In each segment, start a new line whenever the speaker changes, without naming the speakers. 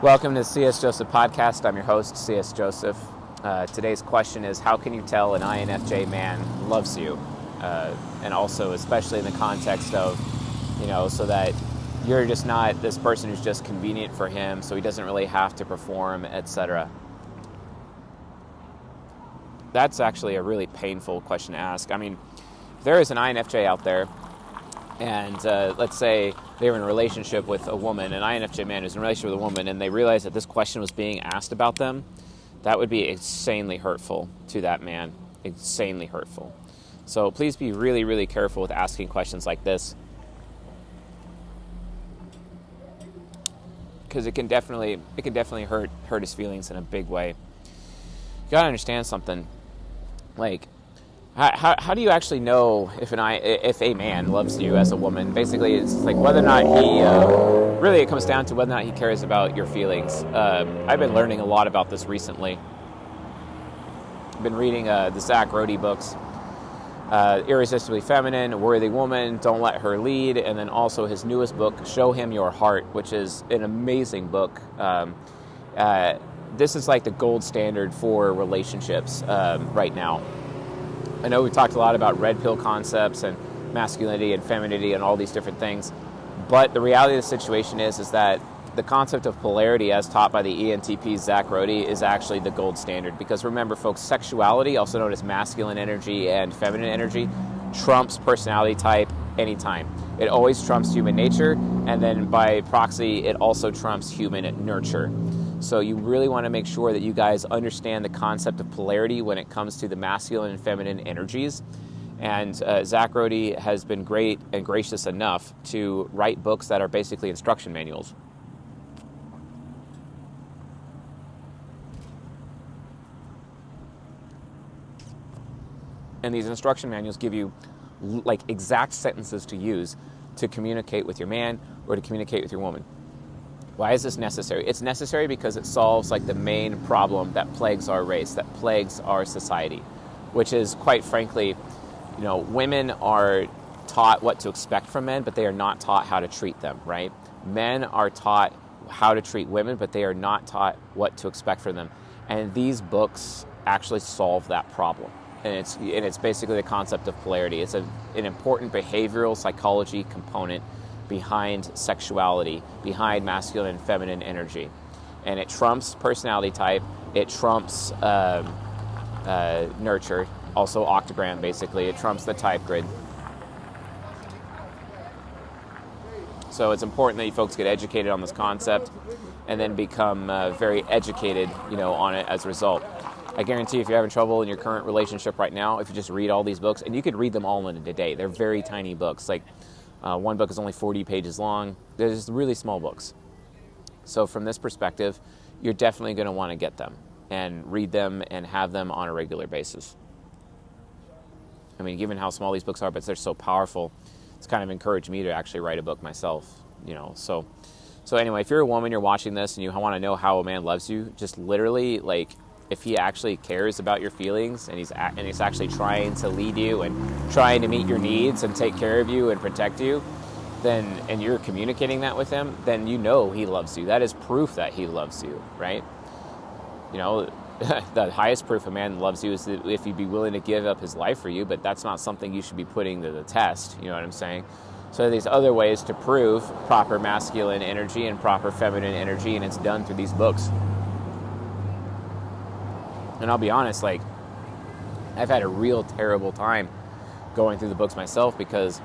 Welcome to the C.S. Joseph Podcast. I'm your host, C.S. Joseph. Today's question is, how can you tell an INFJ man loves you? And also, especially in the context of, so that you're just not this person who's just convenient for him, so he doesn't really have to perform, etc. That's actually a really painful question to ask. I mean, if there is an INFJ out there, and let's say they were in a relationship with a woman, an INFJ man who's in a relationship with a woman, and they realized that this question was being asked about them, that would be insanely hurtful to that man. Insanely hurtful. So please be really, really careful with asking questions like this, because it can definitely hurt his feelings in a big way. You gotta understand something. Like, how do you actually know if a man loves you as a woman? Basically, it's like whether or not he really, it comes down to whether or not he cares about your feelings. I've been learning a lot about this recently. I've been reading the Zach Rody books, Irresistibly Feminine, A Worthy Woman, Don't Let Her Lead, and then also his newest book, Show Him Your Heart, which is an amazing book. This is like the gold standard for relationships right now. I know we talked a lot about red pill concepts and masculinity and femininity and all these different things, but the reality of the situation is that the concept of polarity as taught by the ENTP Zach Rody is actually the gold standard. Because remember, folks, sexuality, also known as masculine energy and feminine energy, trumps personality type anytime. It always trumps human nature, and then by proxy, it also trumps human nurture. So you really want to make sure that you guys understand the concept of polarity when it comes to the masculine and feminine energies. And Zach Rody has been great and gracious enough to write books that are basically instruction manuals. And these instruction manuals give you like exact sentences to use to communicate with your man or to communicate with your woman. Why is this necessary? It's necessary because it solves like the main problem that plagues our race, that plagues our society, which is, quite frankly, women are taught what to expect from men, but they are not taught how to treat them, right? Men are taught how to treat women, but they are not taught what to expect from them. And these books actually solve that problem. And it's basically the concept of polarity. It's an important behavioral psychology component behind sexuality, behind masculine and feminine energy. And it trumps personality type, it trumps nurture, also octogram basically, it trumps the type grid. So it's important that you folks get educated on this concept and then become very educated, on it as a result. I guarantee if you're having trouble in your current relationship right now, if you just read all these books, and you could read them all in a day, they're very tiny books, like one book is only 40 pages long. They're just really small books. So from this perspective, you're definitely going to want to get them and read them and have them on a regular basis. I mean, given how small these books are, but they're so powerful, it's kind of encouraged me to actually write a book myself, So anyway, if you're a woman, you're watching this, and you want to know how a man loves you, just literally, like, if he actually cares about your feelings and he's actually trying to lead you and trying to meet your needs and take care of you and protect you, and you're communicating that with him, then he loves you. That is proof that he loves you, right? The highest proof a man loves you is if he'd be willing to give up his life for you, but that's not something you should be putting to the test, you know what I'm saying? So there's other ways to prove proper masculine energy and proper feminine energy, and it's done through these books. And I'll be honest, like, I've had a real terrible time going through the books myself because,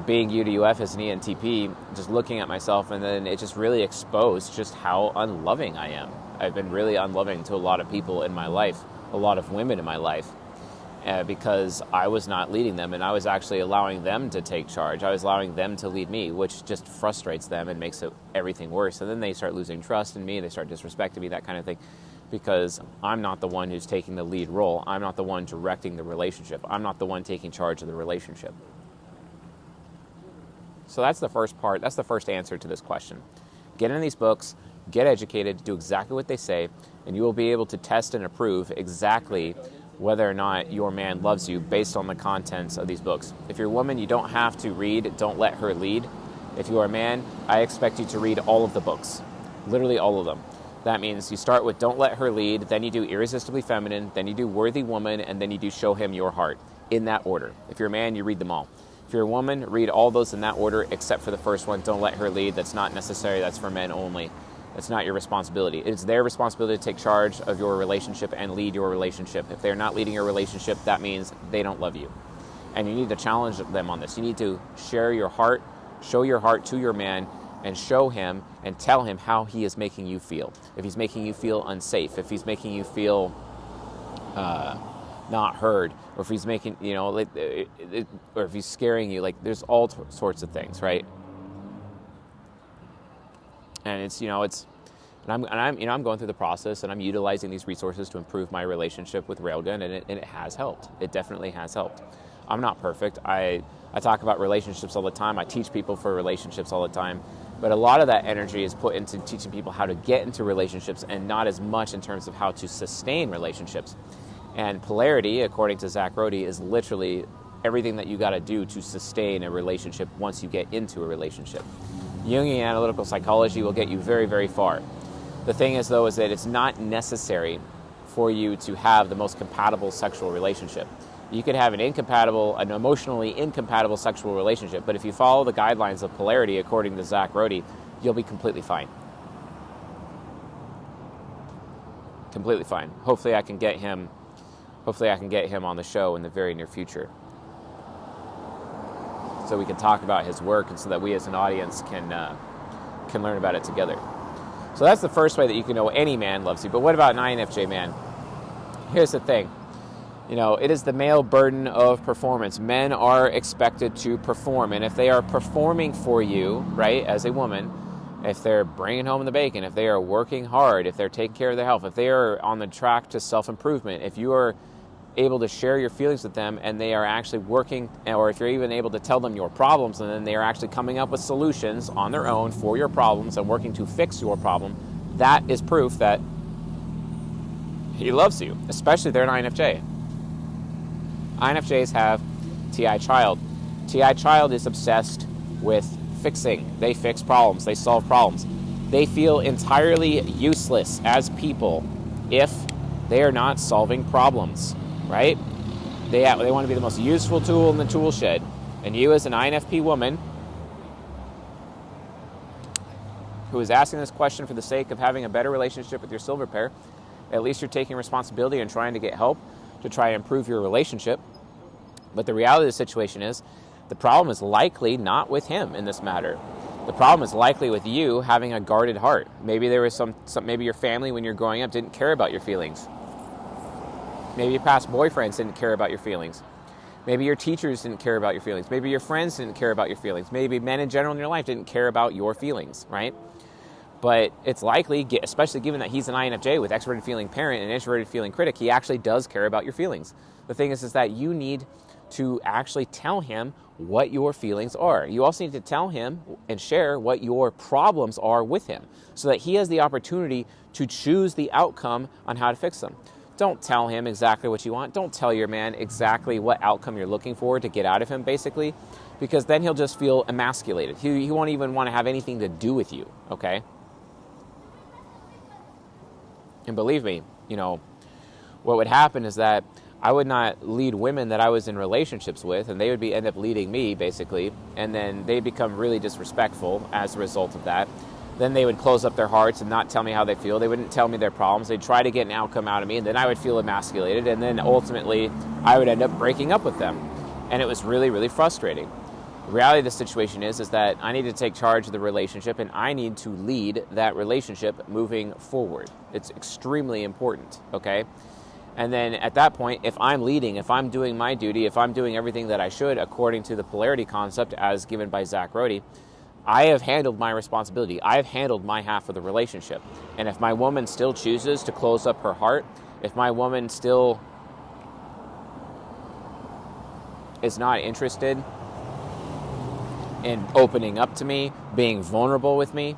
being UDUF as an ENTP, just looking at myself, and then it just really exposed just how unloving I am. I've been really unloving to a lot of people in my life, a lot of women in my life, because I was not leading them, and I was actually allowing them to take charge. I was allowing them to lead me, which just frustrates them and makes everything worse. And then they start losing trust in me, they start disrespecting me, that kind of thing. Because I'm not the one who's taking the lead role. I'm not the one directing the relationship. I'm not the one taking charge of the relationship. So that's the first part. That's the first answer to this question. Get in these books, get educated, do exactly what they say, and you will be able to test and approve exactly whether or not your man loves you based on the contents of these books. If you're a woman, you don't have to read Don't Let Her Lead. If you are a man, I expect you to read all of the books. Literally all of them. That means you start with don't let her lead, then you do irresistibly feminine, then you do worthy woman, and then you do show him your heart, in that order. If you're a man, you read them all. If you're a woman, read all those in that order except for the first one, don't let her lead. That's not necessary, that's for men only. That's not your responsibility. It's their responsibility to take charge of your relationship and lead your relationship. If they're not leading your relationship, that means they don't love you. And you need to challenge them on this. You need to share your heart, show your heart to your man, and show him and tell him how he is making you feel. If he's making you feel unsafe, if he's making you feel not heard, or if he's making, or if he's scaring you, there's all sorts of things, right? And I'm going through the process, and I'm utilizing these resources to improve my relationship with Railgun, and it has helped. It definitely has helped. I'm not perfect. I talk about relationships all the time. I teach people for relationships all the time. But a lot of that energy is put into teaching people how to get into relationships and not as much in terms of how to sustain relationships. And polarity, according to Zach Rody, is literally everything that you got to do to sustain a relationship once you get into a relationship. Jungian analytical psychology will get you very, very far. The thing is, though, is that it's not necessary for you to have the most compatible sexual relationship. You could have an emotionally incompatible sexual relationship, but if you follow the guidelines of polarity, according to Zach Rody, you'll be completely fine. Completely fine. Hopefully I can get him on the show in the very near future, so we can talk about his work, and so that we as an audience can learn about it together. So that's the first way that you can know any man loves you. But what about an INFJ man? Here's the thing. It is the male burden of performance. Men are expected to perform. And if they are performing for you, right, as a woman, if they're bringing home the bacon, if they are working hard, if they're taking care of their health, if they are on the track to self-improvement, if you are able to share your feelings with them and they are actually working, or if you're even able to tell them your problems and then they are actually coming up with solutions on their own for your problems and working to fix your problem, that is proof that he loves you, especially if they're an INFJ. INFJs have TI child. TI child is obsessed with fixing. They fix problems. They solve problems. They feel entirely useless as people if they are not solving problems, right? They want to be the most useful tool in the tool shed. And you as an INFP woman who is asking this question for the sake of having a better relationship with your silver pair, at least you're taking responsibility and trying to get help to try and improve your relationship. But the reality of the situation is the problem is likely not with him in this matter. The problem is likely with you having a guarded heart. Maybe there was maybe your family when you're growing up didn't care about your feelings. Maybe your past boyfriends didn't care about your feelings. Maybe your teachers didn't care about your feelings. Maybe your friends didn't care about your feelings. Maybe men in general in your life didn't care about your feelings, right? But it's likely, especially given that he's an INFJ with extroverted feeling parent and introverted feeling critic, he actually does care about your feelings. The thing is that you need to actually tell him what your feelings are. You also need to tell him and share what your problems are with him so that he has the opportunity to choose the outcome on how to fix them. Don't tell him exactly what you want. Don't tell your man exactly what outcome you're looking for to get out of him, basically, because then he'll just feel emasculated. He won't even want to have anything to do with you, okay? And believe me, what would happen is that I would not lead women that I was in relationships with, and they would end up leading me, basically, and then they'd become really disrespectful as a result of that. Then they would close up their hearts and not tell me how they feel. They wouldn't tell me their problems. They'd try to get an outcome out of me, and then I would feel emasculated, and then ultimately I would end up breaking up with them. And it was really, really frustrating. The reality of the situation is that I need to take charge of the relationship, and I need to lead that relationship moving forward. It's extremely important, okay? And then at that point, if I'm leading, if I'm doing my duty, if I'm doing everything that I should according to the polarity concept as given by Zach Rody, I have handled my responsibility. I have handled my half of the relationship. And if my woman still chooses to close up her heart, if my woman still is not interested in opening up to me, being vulnerable with me,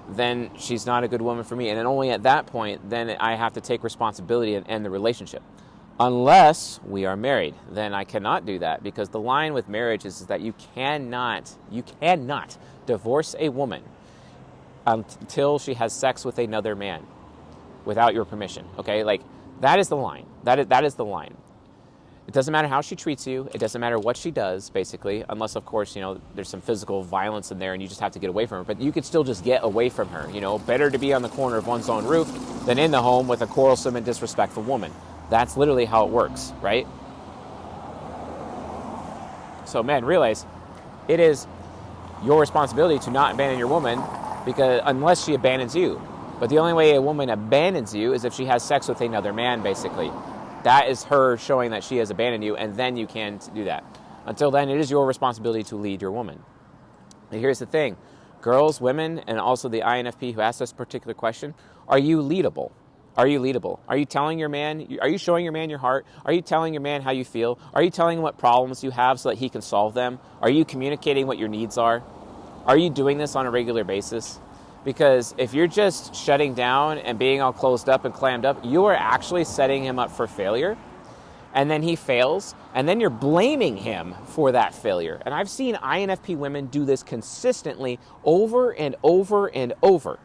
then she's not a good woman for me. And then only at that point, then I have to take responsibility and end the relationship. Unless we are married, then I cannot do that, because the line with marriage is that you cannot divorce a woman until she has sex with another man without your permission. Okay, like that is the line. That is the line. It doesn't matter how she treats you. It doesn't matter what she does, basically, unless, of course, there's some physical violence in there and you just have to get away from her. But you could still just get away from her. Better to be on the corner of one's own roof than in the home with a quarrelsome and disrespectful woman. That's literally how it works, right? So, men, realize it is your responsibility to not abandon your woman unless she abandons you. But the only way a woman abandons you is if she has sex with another man, basically. That is her showing that she has abandoned you, and then you can do that. Until then, it is your responsibility to lead your woman. And here's the thing. Girls, women, and also the INFP who asked this particular question, are you leadable? Are you leadable? Are you telling your man, are you showing your man your heart? Are you telling your man how you feel? Are you telling him what problems you have so that he can solve them? Are you communicating what your needs are? Are you doing this on a regular basis? Because if you're just shutting down and being all closed up and clammed up, you are actually setting him up for failure. And then he fails, and then you're blaming him for that failure. And I've seen INFP women do this consistently over and over and over.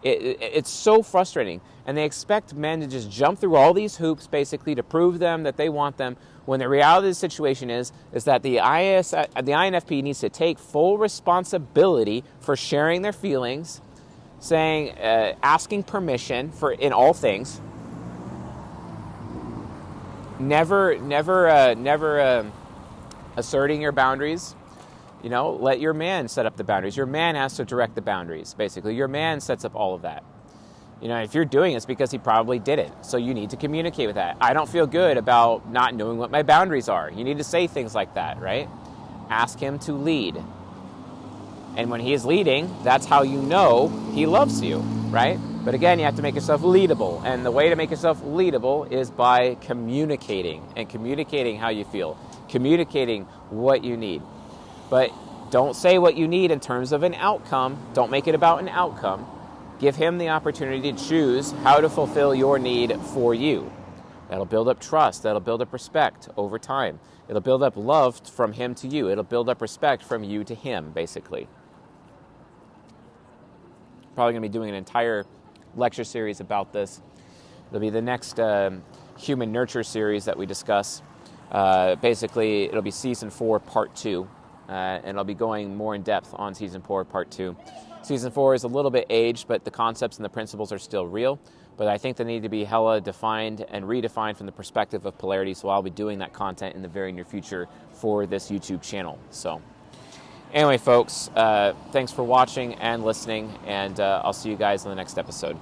It's so frustrating. And they expect men to just jump through all these hoops, basically, to prove them that they want them, when the reality of the situation is that the INFP needs to take full responsibility for sharing their feelings, asking permission in all things, never asserting your boundaries. Let your man set up the boundaries. Your man has to direct the boundaries, basically. Your man sets up all of that. If you're doing it, it's because he probably did it. So you need to communicate with that. I don't feel good about not knowing what my boundaries are. You need to say things like that, right? Ask him to lead. And when he is leading, that's how you know he loves you, right? But again, you have to make yourself leadable. And the way to make yourself leadable is by communicating how you feel, communicating what you need. But don't say what you need in terms of an outcome. Don't make it about an outcome. Give him the opportunity to choose how to fulfill your need for you. That'll build up trust. That'll build up respect over time. It'll build up love from him to you. It'll build up respect from you to him, basically. Probably going to be doing an entire lecture series about this. It'll be the next human nurture series that we discuss. Basically, it'll be season 4, part 2. And I'll be going more in depth on season 4, part 2. Season 4 is a little bit aged, but the concepts and the principles are still real. But I think they need to be hella defined and redefined from the perspective of polarity. So I'll be doing that content in the very near future for this YouTube channel. So anyway, folks, thanks for watching and listening, and I'll see you guys in the next episode.